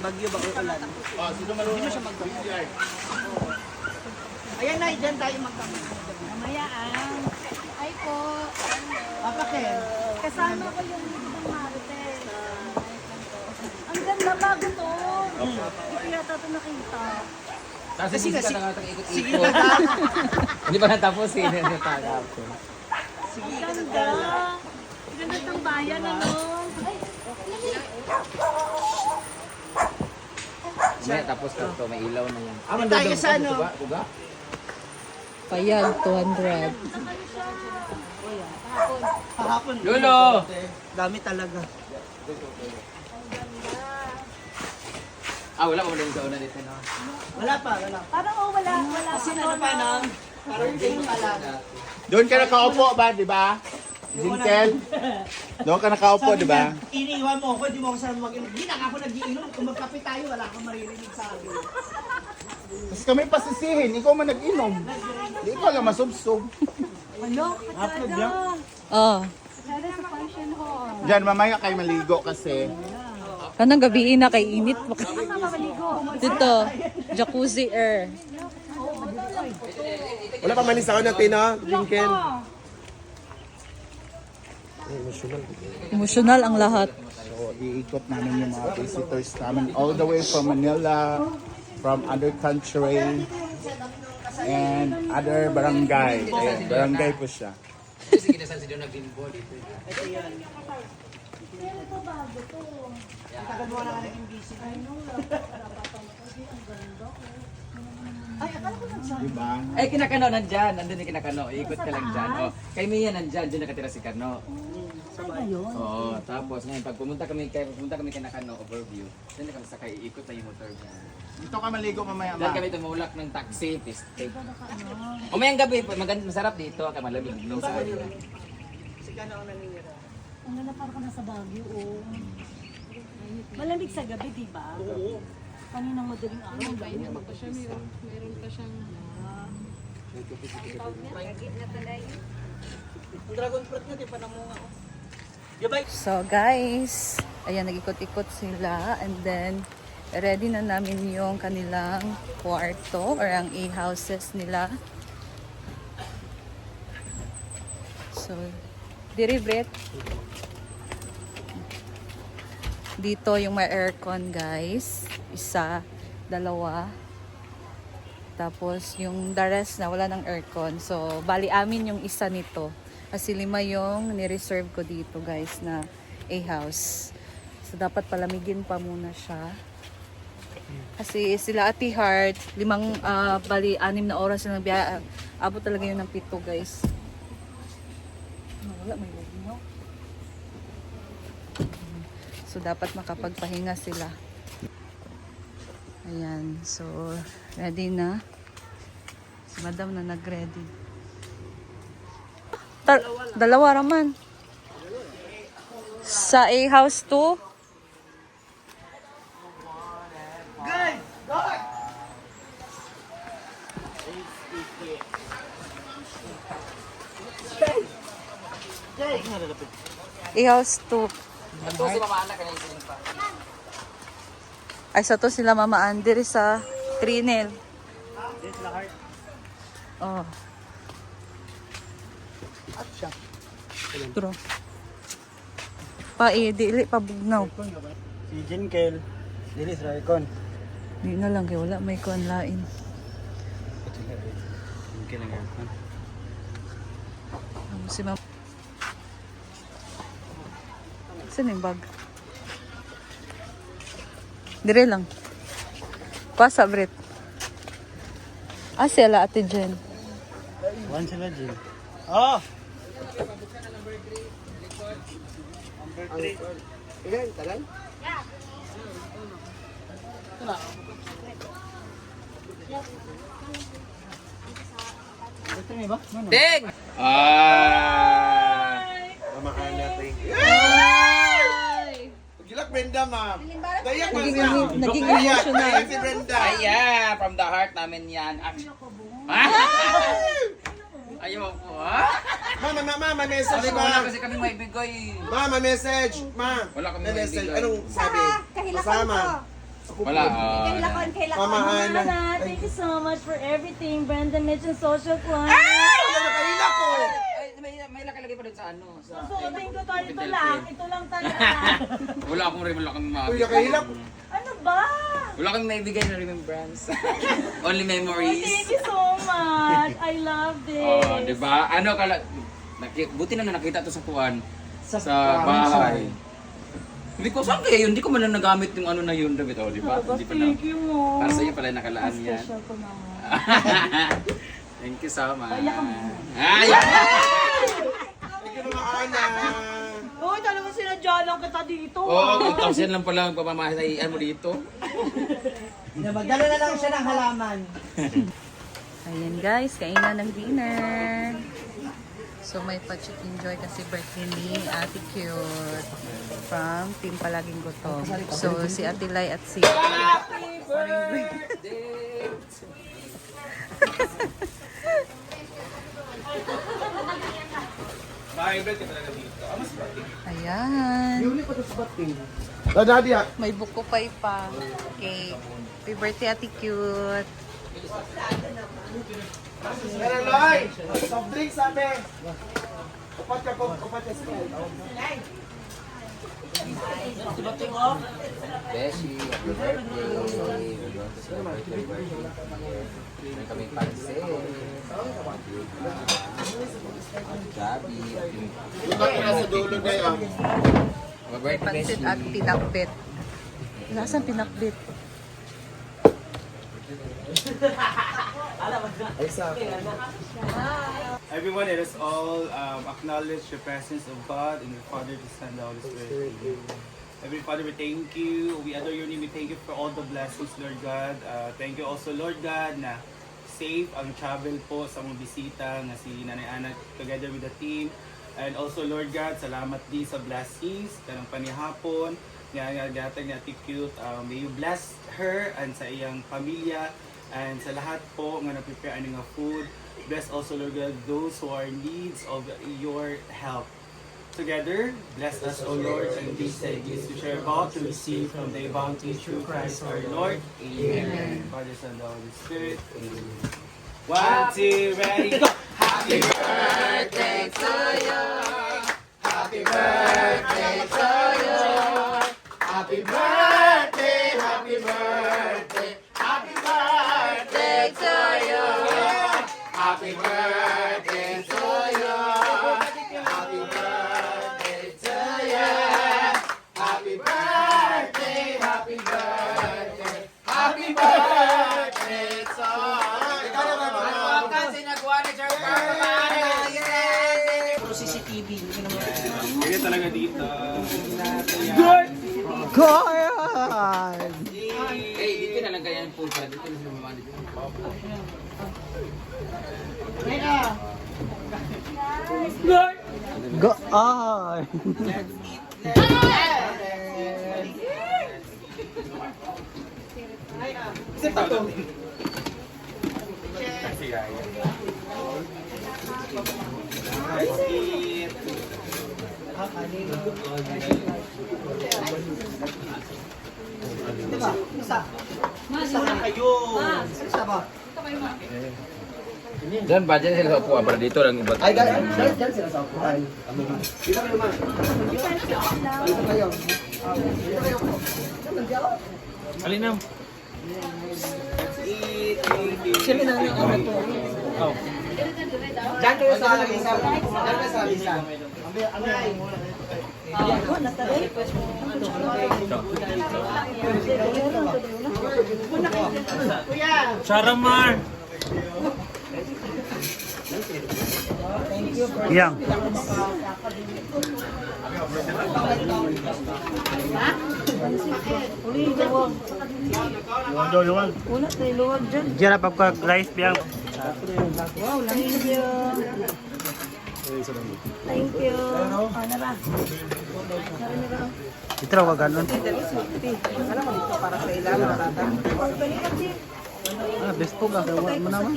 Bagyo ba o ulan? Oh, sino marunong? Hindi mo siya magdamo. Ayan na, dyan tayo magdamo. Mamayaan. Ay po. Papa Ken. Kasama ko yung ibang Marites. Ang ganda bago to. Hindi ko yata ito nakita. Kasi Sige, hindi ka sige. nakakikot-ikot. Sige na. Hindi pa natapos eh. Natagapon. Sige Ang ka na. ganda. Ang ganda ng bayan, ano? Ay, May tapos na ito. May ilaw na yan. Ah, Tayo sa ano? Buga? Payag, 200. Kahapon. Lolo! Dami talaga. Ah, wala pa lang sa una dito na. Wala pa, wala pa. parang wala. Kasi ano pa nang parang game pa lang. Doon ka nakaupo ba, di ba? Jinkel? Doon ka nakaupo, di ba? Iniiwan mo ako, di mo ako sana mag-inom. Hindi na nga ako nag-iinom. Kung magkape tayo, wala kang maririnig sa akin. Kasi kami pasisihin, ikaw man nag-inom. Di ikaw lang masubsob. Ano? Katsada. Oh, Katsada sa function hall. Diyan, mamaya kayo maligo kasi. kanang gabi na kay init. Saan ka maligo? Dito, jacuzzi air. Wala pa manis ako ng Tino, Jinkel. Emotional ang lahat. So, iikot namin yung mga visitors namin all the way from Manila, from other country, and other barangay. Ayan, barangay po siya. Kasi kinasal si John nag-bimbo dito. Ito yan. Tagal mo na nga naging busy. Ay, akala ko nagsabi. Diba? Ay, kinakano nandyan. Nandun yung kinakano. Iikot ka lang dyan. Oh, kay Mia nandyan. Diyan nakatira si Kano. Oo, tapos ngayon pag pumunta kami kay Nakano overview. Diyan na kami sakay. Iikot na yung motor dyan. Dito ka maligo mamaya, Diyan ma. kami tumulak ng taxi, piste. Umayang gabi, masarap dito. Kaya malamig nung sa kanila. Si Kano ang naninira. Ang ganda parang ka nasa Baguio, oh. Malamig sa gabi, di ba? Oo. Kaninang madaling araw. Meron pa siya, Ang dragon fruit niya, di pa namunga ko. Diba? So guys, ayan, nag-ikot-ikot sila and then ready na namin yung kanilang kwarto or ang A-houses nila. So, diri Brett. Dito yung may aircon guys. Isa, dalawa. Tapos yung the rest na wala ng aircon. So, bali amin yung isa nito. Kasi 5 yung ni-reserve ko dito guys na A-house. So, dapat palamigin pa muna siya. Kasi sila Ate Heart, 6 na oras silang biya. Abot talaga yun ng 7 guys. Wala, may lagi no? So, dapat makapagpahinga sila. Ayan. So, ready na. Si Madam na nag-ready. Dalawa raman. Sa A-house 2. Guys! Guys! Jay! A-house 2. Ito si Mama Ana kanina siling pa. Ay, sa to sila Mama Ander sa Trinel. Oh. True. Pa dili pa bugnaw. Si Jinkel, Lilis Raikon. Di na lang kay wala may kuan lain. Jinkel ang Raikon. Si Ma'am. Saan yung bag? Dire lang. Pasa, Brit. Ah, sila Ate Jen. One sila, Jin. Oh! Ilan? Tagal? Ting! Ah! Mamakaan natin. Gilak Brenda, ma'am. Dayak mo Naging, siya. naging Dayak emotional. si Brenda. Ay, yeah, from the heart namin yan. Ayaw po, ha? Mama, may message Sabi ko wala ba? kasi kami maibigay. Ma, may message. Ma, Wala kami may message. maibigay. Anong sabi? Kasama. Wala. Mama Ana. Ana, thank you so much for everything. Brenda mentioned social club. Nakahila ko. Ay, may nakalagay pa doon sa ano. Sa... Susuotin ko to, ito lang talaga. Wala akong Uy, nakahila ko. Ano ba? Wala kang naibigay na remembrance. Only Oh, memories. thank you so much. I love this. Oh, di ba? Ano kala buti na nakita to sa kuan sa bahay. Hindi ko saan kaya yun, hindi ko man lang nagamit yung ano na yun, David. Oh, di ba? Tapos Hindi pa na. thank you mo. Para sa iyo pala nakalaan yan. Special ko naman. Thank you so much. Kaya ka mo. Ay! Thank you, Mama Ana. Uy, talaga sinadya lang kita dito. Oo, 2,000 lang pala ang pamamahayan mo dito. Magdala na lang siya ng halaman. Ayan guys, kainan ng dinner. So may pa-chicken joy kasi birthday ni Ate Cute from Team Palaging Gutom. So si Ate Lai at si Happy birthday! Ayan. Nadia. May buko pay pa. Cake. Happy birthday Ate Cute. Meron, Loy. Soft drink sabi. Upat ka Sprite. Beshi, happy birthday! We want to celebrate your birthday. Meron kaming pansit. Gabi. Utak ko na sa dulo na yun. Mag-birthday, Pansit Beshi. at pinakbit. Nasaan pinakbit? Everyone, let us all acknowledge the presence of God and the Father, the Son, the Holy Spirit. Heavenly Father, we thank you. We adore your name. We thank you for all the blessings, Lord God. Thank you also, Lord God, na safe ang travel po sa mga bisita na si Nanay Ana together with the team. And also, Lord God, salamat di sa blessings kanang panihapon. Nga gatag na Cute. May you bless her and sa iyang pamilya and sa lahat po nga na-prepare ani nga food. Bless also, Lord God, those who are in needs of your help. Together, bless us, O Lord, and these things which are about to receive from thy bounty through Christ our Lord. Amen. Father, Son, and Holy Spirit. Amen. 1, 2, ready, go! Happy birthday to you! Happy birthday to you! Happy birthday, happy birthday, happy birthday to you! Happy birthday to you! Happy birthday to you! Happy birthday, happy birthday, happy birthday to you! Kasi nagawa ni Sir CCTV. Kaya talaga dito. Eh, dito na lang kaya yung pool para dito na sa mga dito. Go on! Diyan ba? Diyan sila sa upuan para dito lang iba. Ay, dyan sila sa upuan. Dito kayo naman. Dito kayo. Alinam. Sila na yung ano to. Dyan kayo sa isa. Dyan kayo sa isa. Charamar. Yang. Wala tayo luwag dyan. Diyan na pagka-rice biyang. Wow, thank you. Thank you. Ano ba? Ito raw ganun. Ah, best po ka. Mo naman.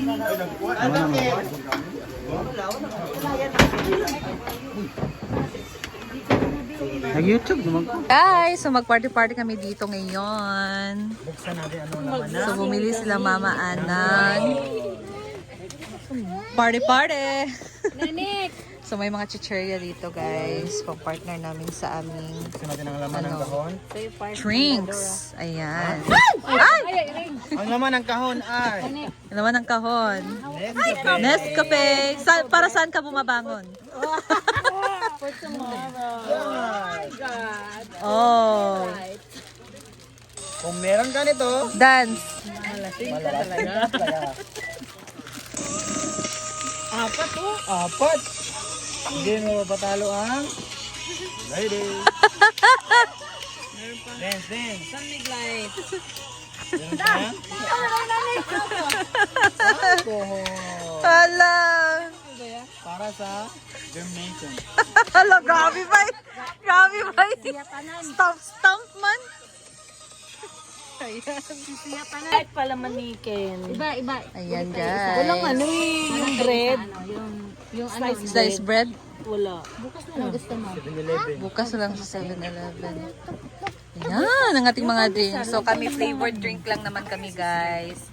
Nag-YouTube naman ko. Guys, so mag-party-party kami dito ngayon. Buksan natin ano naman na. So, bumili sila Mama Anan. Party! Nanik! So, may mga chicheria dito, guys. Pang partner namin sa aming Buksan natin ang laman ng kahon. drinks. Ayan. Ang laman ng kahon ay... Ano naman ang kahon? Nescafe. Para saan ka bumabangon? Oh. Kung meron ka nito, Dance. malasing ka talaga. Apat! Hindi mo patalo ang... Lady! Dance! Meron pa? Hala. Para sa germination. Hala, grabe ba? Grabe ba? Stomp man. Kahit pala manikin. Iba. Ayan, guys. Walang ano eh, yung bread. Yung slice Sliced bread. Wala. Bukas na lang gusto mo. Bukas lang sa 7-Eleven. Ayan, ang ating mga drinks. So, kami flavored drink lang naman kami, guys.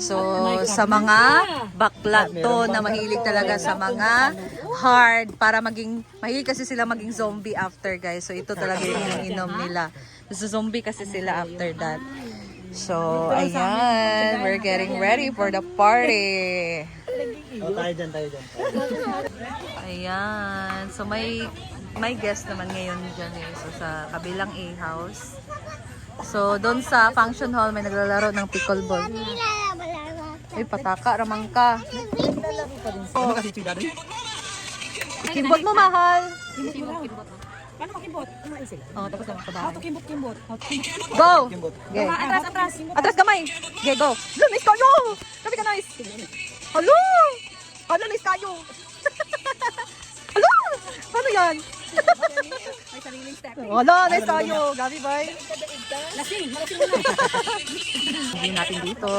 So, sa mga bakla to na mahilig talaga sa mga hard, para mahilig kasi sila maging zombie after, guys. So, ito talaga yung inom nila. So, zombie kasi sila after that. So, ayan, we're getting ready for the party. Tayo dyan. Ayan. So, may guest naman ngayon dyan eh. So, sa kabilang A-house. So, doon sa function hall, may naglalaro ng pickleball. Ay, pataka, ramang ka. Ano kasi chida doon? Kimbot mo, mahal. Paano makimbot? Ano isip? Oh, tapos naman sa bahay. Kimbot. Go! Okay. Atras kamay. Okay, go. Hello, nice kayo! Sabi ka nice. Hello! Hello, nice kayo! Hello! Paano yan? May sariling step. Hello, nice kayo! Gabi, bye. Lasing. Hindi natin dito.